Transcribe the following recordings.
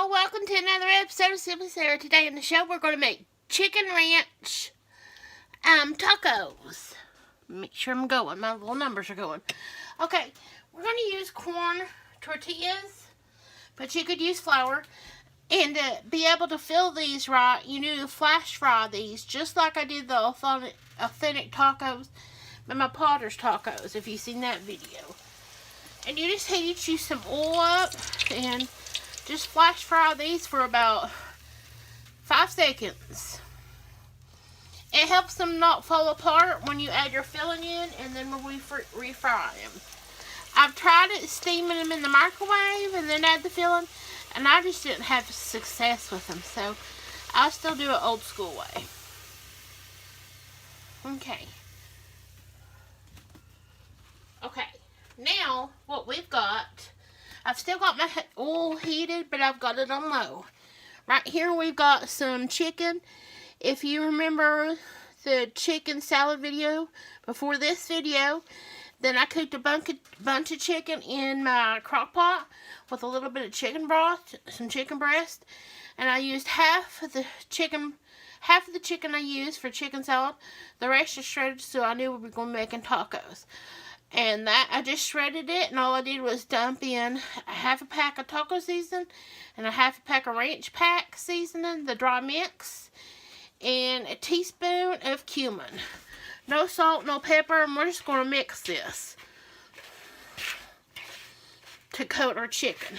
y'all, welcome to another episode of Simply Sara. Today in the show we're going to make chicken ranch tacos. Make sure I'm going, my little numbers are going. Okay, we're going to use corn tortillas, but you could use flour. And to be able to fill these right, you need to flash fry these, just like I did the authentic tacos, but my Potter's tacos, if you've seen that video. And you just heat you some oil up and just flash fry these for about 5 seconds. It helps them not fall apart when you add your filling in, and then we refry them. I've tried it steaming them in the microwave and then add the filling, and I just didn't have success with them, so I still do it old school way. Okay, now what we've got, I've still got my oil heated, but I've got it on low. Right here we've got some chicken. If you remember the chicken salad video before this video, then I cooked a bunch of chicken in my crock pot with a little bit of chicken broth, some chicken breast, and I used half of the chicken I used for chicken salad. The rest is shredded, so I knew we were going to be making tacos. And that, I just shredded it, and all I did was dump in a half a pack of taco seasoning and a half a pack of ranch pack seasoning, the dry mix, and a teaspoon of cumin. No salt, no pepper, and we're just going to mix this to coat our chicken.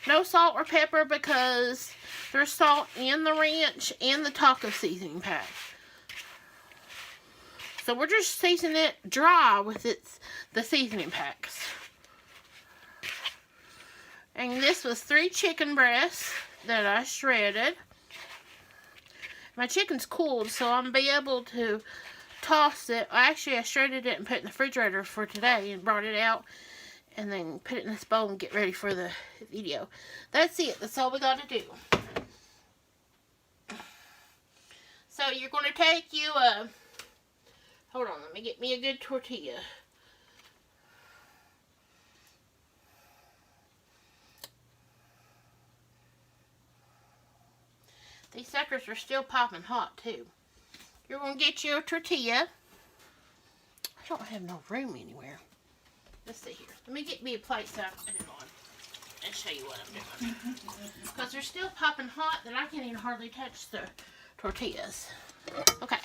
No salt or pepper because there's salt in the ranch and the taco seasoning pack. So we're just seasoning it dry with the seasoning packs. And this was 3 chicken breasts that I shredded. My chicken's cooled, so I'm be able to toss it. Actually, I shredded it and put it in the refrigerator for today and brought it out. And then put it in this bowl and get ready for the video. That's it. That's all we got to do. So you're going to take you a... Hold on, let me get me a good tortilla. These suckers are still popping hot too. You're going to get your tortilla. I don't have no room anywhere. Let's see here. Let me get me a plate so I can put it on and show you what I'm doing. Because they're still popping hot that I can't even hardly touch the tortillas. Okay.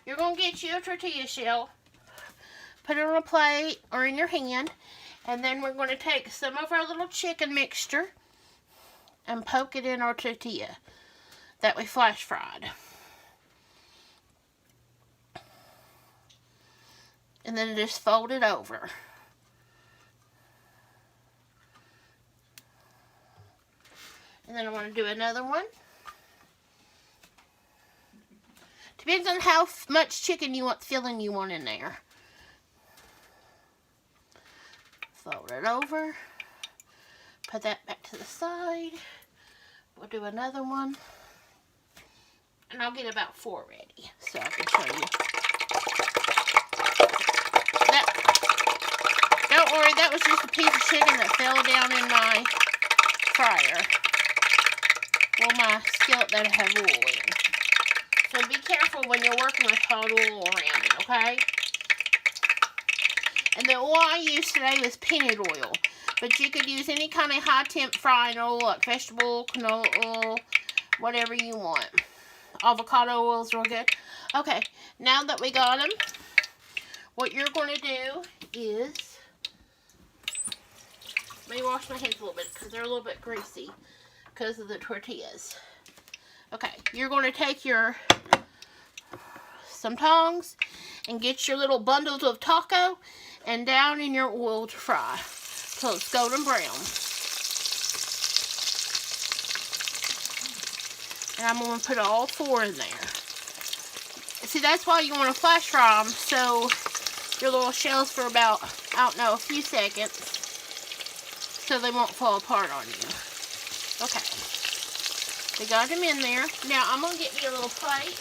You're going to get you a tortilla shell, put it on a plate or in your hand, and then we're going to take some of our little chicken mixture and poke it in our tortilla that we flash fried. And then just fold it over. And then I want to do another one. Depends on how much chicken you want, filling you want in there. Fold it over. Put that back to the side. We'll do another one. And I'll get about 4 ready so I can show you. Don't worry, that was just a piece of chicken that fell down in my fryer. Well, my skillet that I have oil in. So be careful when you're working with hot oil around it, okay? And the oil I used today was peanut oil. But you could use any kind of high temp frying oil, like vegetable oil, canola oil, whatever you want. Avocado oil is real good. Okay, now that we got them, what you're going to do is... Let me wash my hands a little bit because they're a little bit greasy because of the tortillas. Okay, you're going to take some tongs and get your little bundles of taco and down in your oil to fry till it's golden brown. And I'm going to put all 4 in there. See, that's why you want to flash fry them, so your little shells for about, I don't know, a few seconds, so they won't fall apart on you. Okay. We got them in there. Now, I'm going to get me a little plate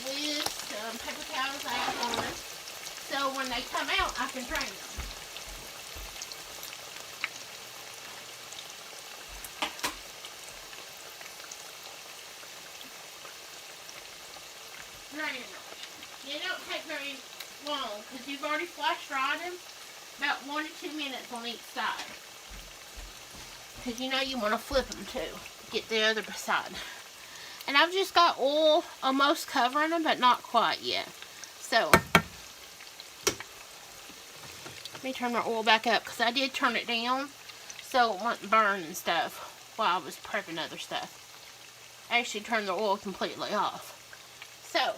with some paper towels I have on it, so when they come out, I can drain them. drain them. They don't take very long because you've already flash fried them. About 1 to 2 minutes on each side. Because you know you want to flip them too. Get the other side. And I've just got oil almost covering them, but not quite yet. So, let me turn my oil back up because I did turn it down so it wouldn't burn and stuff while I was prepping other stuff. I actually turned the oil completely off. So,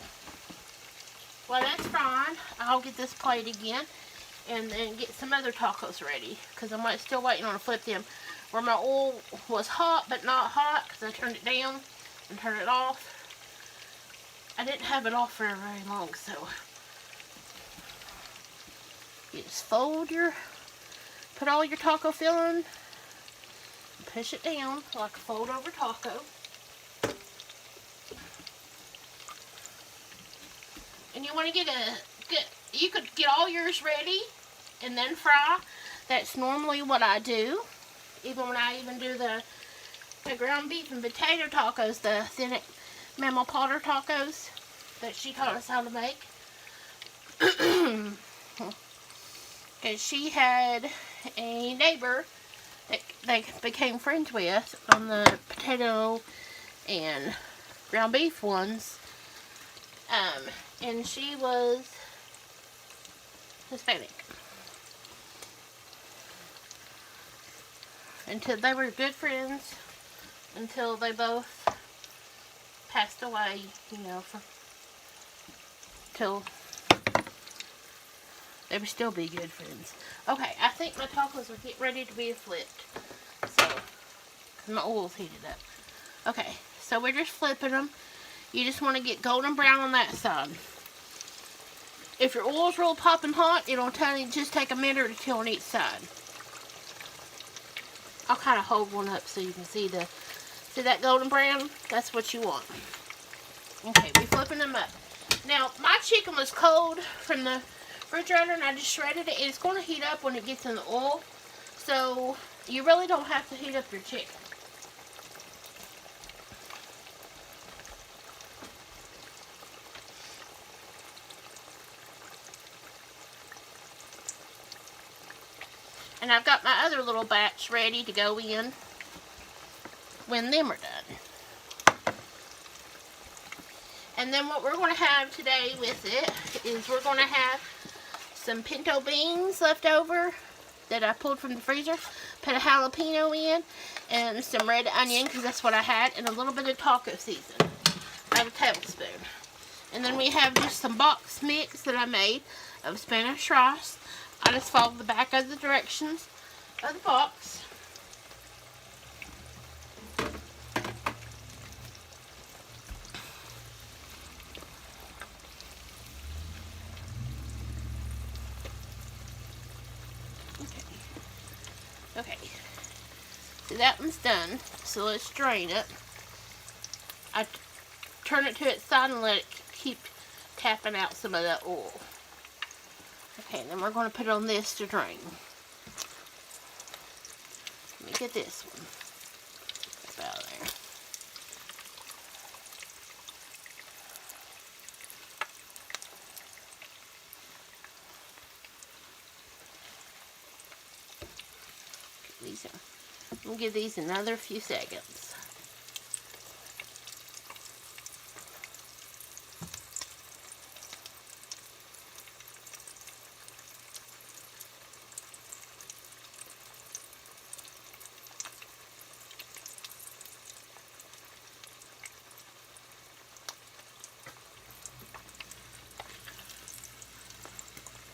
while that's frying, I'll get this plate again and then get some other tacos ready because I'm still waiting on to flip them. Where my oil was hot but not hot because I turned it down and turned it off. I didn't have it off for very long, so you just put all your taco filling, push it down like a fold over taco. And you want to you could get all yours ready and then fry. That's normally what I do. Even when I do the ground beef and potato tacos, the thin mammal potter tacos that she taught us how to make. Because she had a neighbor that they became friends with on the potato and ground beef ones. And she was Hispanic. Until they were good friends until they both passed away, you know, till they would still be good friends. Okay, I think my tacos are getting ready to be flipped. So, my oil's heated up. Okay, so we're just flipping them. You just want to get golden brown on that side. If your oil's real popping hot, it'll just take a minute or two on each side. I'll kind of hold one up so you can see that golden brown? That's what you want. Okay, we're flipping them up. Now, my chicken was cold from the refrigerator and I just shredded it. It's going to heat up when it gets in the oil. So, you really don't have to heat up your chicken. And I've got my other little batch ready to go in when them are done. And then what we're going to have today with it is we're going to have some pinto beans left over that I pulled from the freezer. Put a jalapeno in and some red onion because that's what I had. And a little bit of taco seasoning. About a tablespoon. And then we have just some box mix that I made of Spanish rice. I just followed the back of the directions of the box. Okay. So that one's done. So let's drain it. I turn it to its side and let it keep tapping out some of that oil. Okay, then we're going to put it on this to drain. Let me get this one. About there. I'm going to give these another few seconds.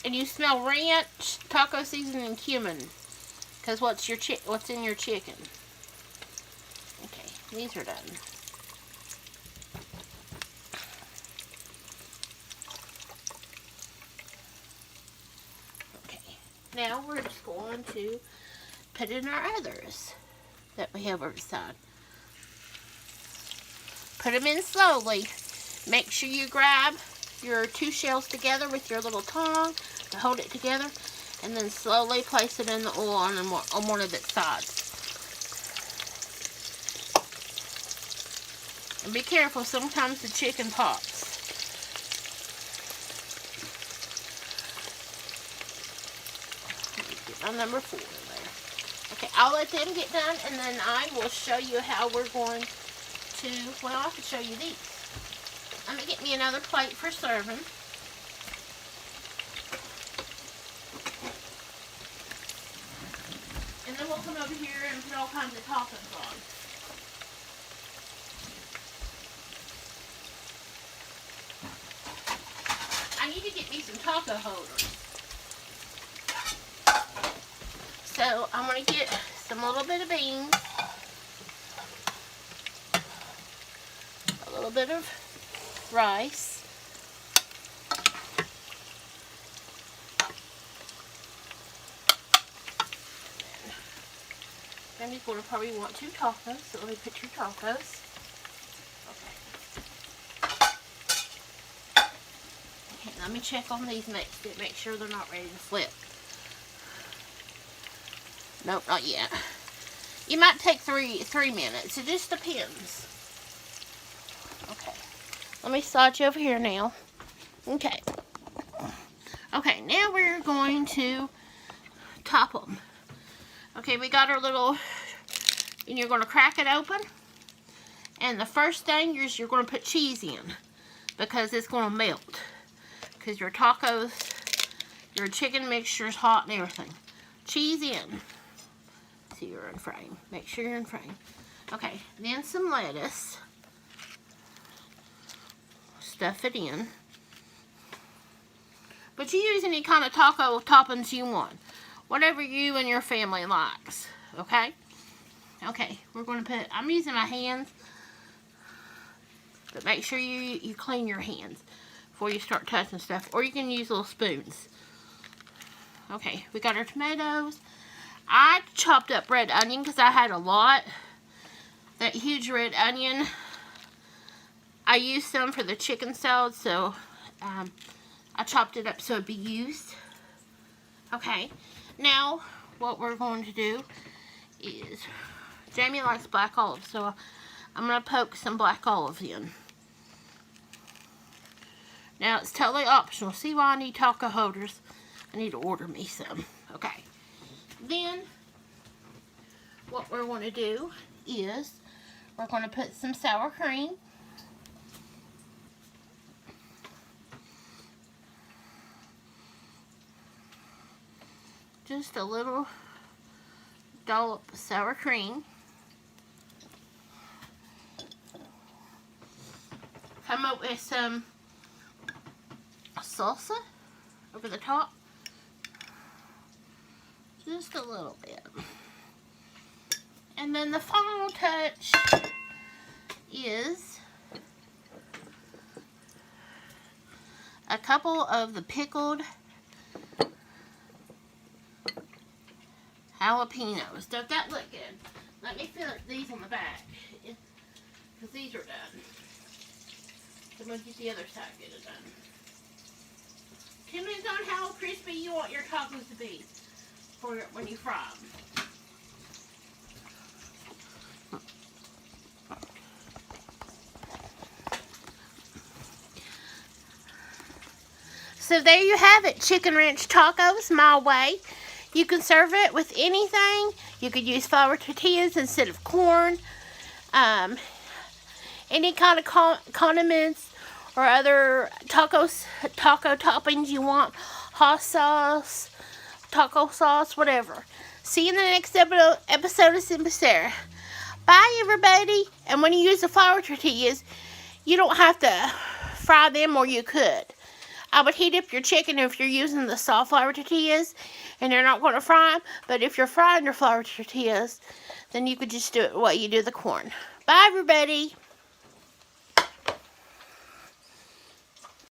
And you smell ranch, taco seasoning, and cumin. Because what's in your chicken? Okay, these are done. Okay, now we're just going to put in our others that we have over the side. Put them in slowly. Make sure you grab your two shells together with your little tongue to hold it together, and then slowly place it in the oil on one of its sides. And be careful, sometimes the chicken pops. my number 4 in there. Okay, I'll let them get done, and then I will show you how we're going to, well, I can show you these. Let me get me another plate for serving. And then we'll come over here and put all kinds of toppings on. I need to get me some taco holders. So I'm going to get some little bit of beans, a little bit of rice, and you're going to probably want 2 tacos, so let me put 2 tacos. Okay, let me check on these next, make sure they're not ready to flip. Nope, not yet. You might take three minutes. It just depends. Okay. Let me slide you over here now. Okay. Okay, now we're going to top them. Okay, we got our little, and you're going to crack it open. And the first thing is you're going to put cheese in, because it's going to melt. Because your tacos, your chicken mixture is hot and everything. Cheese in. So you're in frame. Make sure you're in frame. Okay, then some lettuce. Stuff it in. But you use any kind of taco toppings you want. Whatever you and your family likes. Okay? Okay, we're going to put, I'm using my hands. But make sure you clean your hands before you start touching stuff. Or you can use little spoons. Okay, we got our tomatoes. I chopped up red onion because I had a lot. That huge red onion. I used some for the chicken salad, so I chopped it up so it'd be used. Okay, now what we're going to do is, Jamie likes black olives, so I'm going to poke some black olives in. Now it's totally optional. See why I need taco holders? I need to order me some. Okay. Then, what we're going to do is, we're going to put some sour cream. Just a little dollop of sour cream. Come up with some salsa over the top. Just a little bit. And then the final touch is a couple of the pickled jalapenos. Does that look good? Let me fill these on the back, because these are done. So I'm going to get the other side get done. Depends on how crispy you want your tacos to be for when you fry them. So there you have it, chicken ranch tacos my way. You can serve it with anything. You could use flour tortillas instead of corn. Any kind of condiments or other taco toppings you want. Hot sauce, taco sauce, whatever. See you in the next episode of Simple Sara. Bye, everybody. And when you use the flour tortillas, you don't have to fry them, or you could. I would heat up your chicken if you're using the soft flour tortillas and you're not going to fry them. But if you're frying your flour tortillas, then you could just do it the way you do the corn. Bye, everybody.